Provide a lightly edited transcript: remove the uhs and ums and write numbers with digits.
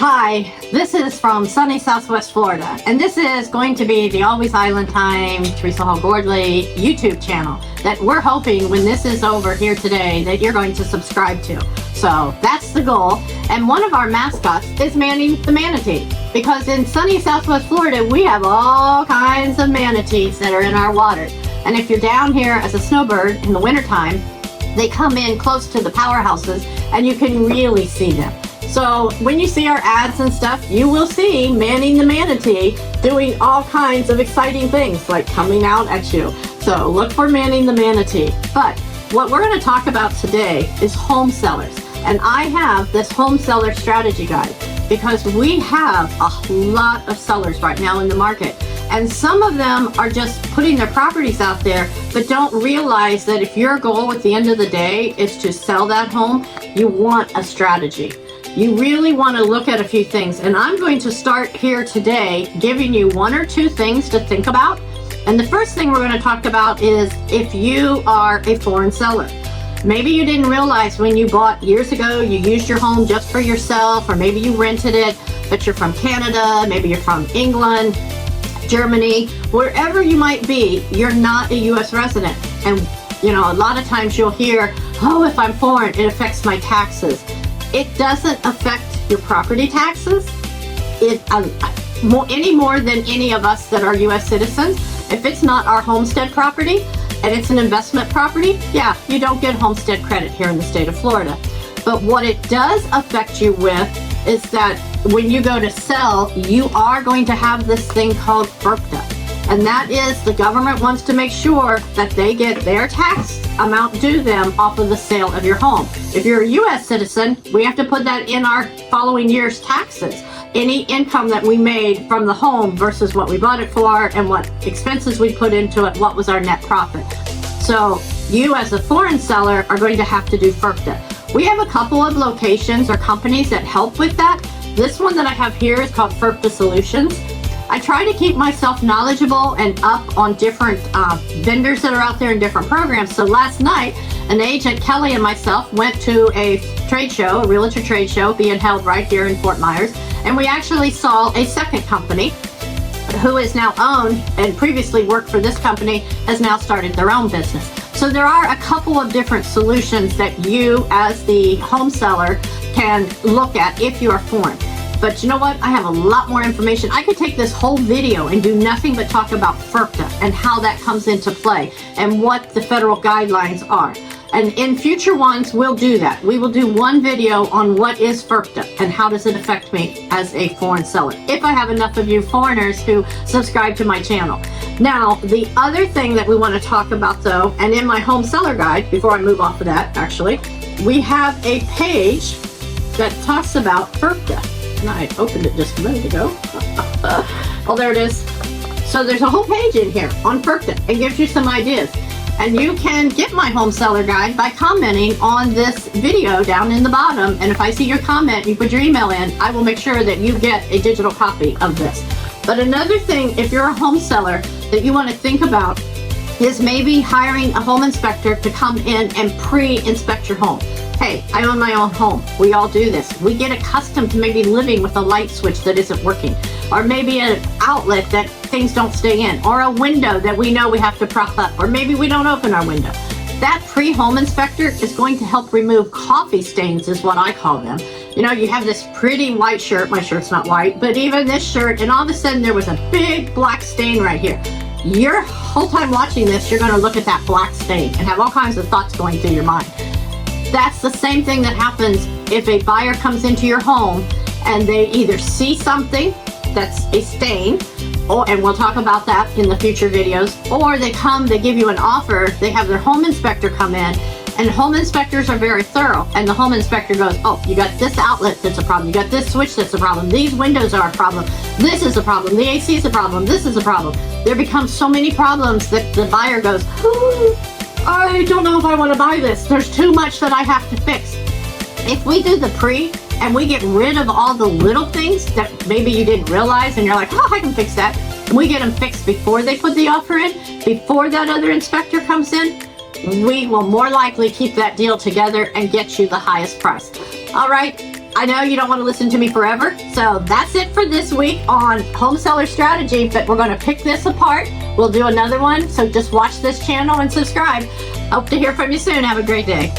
Hi, this is from sunny Southwest Florida, and this is going to be the Always Island Time Terry Hall-Gordley YouTube channel that we're hoping when this is over here today that you're going to subscribe to. So that's the goal. And one of our mascots is Manny the manatee, because in sunny Southwest Florida we have all kinds of manatees that are in our waters. And if you're down here as a snowbird in the wintertime, they come in close to the powerhouses and you can really see them. So when you see our ads and stuff, you will see Manny the manatee doing all kinds of exciting things like coming out at you. So look for Manny the manatee. But what we're going to talk about today is home sellers. And I have this home seller strategy guide because we have a lot of sellers right now in the market. And some of them are just putting their properties out there, but don't realize that if your goal at the end of the day is to sell that home, you want a strategy. You really want to look at a few things. And I'm going to start here today giving you one or two things to think about. And the first thing we're going to talk about is if you are a foreign seller. Maybe you didn't realize when you bought years ago, you used your home just for yourself, or maybe you rented it, but you're from Canada, maybe you're from England, Germany, wherever you might be, you're not a U.S. resident. And you know, a lot of times you'll hear, oh, if I'm foreign, it affects my taxes. It doesn't affect your property taxes any more than any of us that are U.S. citizens. If it's not our homestead property and it's an investment property, yeah, you don't get homestead credit here in the state of Florida. But what it does affect you with is that when you go to sell, you are going to have this thing called FIRPTA. And that is the government wants to make sure that they get their tax amount due them off of the sale of your home. If you're a U.S. citizen, we have to put that in our following year's taxes. Any income that we made from the home versus what we bought it for and what expenses we put into it, what was our net profit. So you as a foreign seller are going to have to do FIRPTA. We have a couple of locations or companies that help with that. This one that I have here is called FIRPTA Solutions. I try to keep myself knowledgeable and up on different vendors that are out there in different programs. So last night, an agent, Kelly, and myself went to a trade show, a realtor trade show being held right here in Fort Myers. And we actually saw a second company who is now owned and previously worked for this company, has now started their own business. So there are a couple of different solutions that you as the home seller can look at if you are foreign. But you know what? I have a lot more information. I could take this whole video and do nothing but talk about FIRPTA and how that comes into play and what the federal guidelines are. And in future ones, we'll do that. We will do one video on what is FIRPTA and how does it affect me as a foreign seller, if I have enough of you foreigners who subscribe to my channel. Now, the other thing that we want to talk about though, and in my home seller guide, before I move off of that actually, we have a page that talks about FIRPTA. And I opened it just a minute ago. Oh, there it is. So there's a whole page in here on FIRPTA. It gives you some ideas. And you can get my home seller guide by commenting on this video down in the bottom. And if I see your comment, you put your email in, I will make sure that you get a digital copy of this. But another thing, if you're a home seller that you want to think about is maybe hiring a home inspector to come in and pre-inspect your home. Hey, I own my own home. We all do this. We get accustomed to maybe living with a light switch that isn't working, or maybe an outlet that things don't stay in, or a window that we know we have to prop up, or maybe we don't open our window. That pre-home inspector is going to help remove coffee stains, is what I call them. You know, you have this pretty white shirt. My shirt's not white, but even this shirt, and all of a sudden there was a big black stain right here. Your whole time watching this, you're going to look at that black stain and have all kinds of thoughts going through your mind. That's the same thing that happens if a buyer comes into your home and they either see something that's a stain, and we'll talk about that in the future videos, or they come, they give you an offer, they have their home inspector come in, and home inspectors are very thorough, and the home inspector goes, oh, you got this outlet that's a problem, you got this switch that's a problem, these windows are a problem, this is a problem, the AC is a problem, this is a problem. There becomes so many problems that the buyer goes, I don't know if I want to buy this. There's too much that I have to fix. If we do the pre and we get rid of all the little things that maybe you didn't realize and you're like, oh, I can fix that. And we get them fixed before they put the offer in, before that other inspector comes in, we will more likely keep that deal together and get you the highest price. All right, I know you don't want to listen to me forever, so that's it for this week on home seller strategy, but we're going to pick this apart. We'll do another one, so just watch this channel and subscribe. Hope to hear from you soon. Have a great day.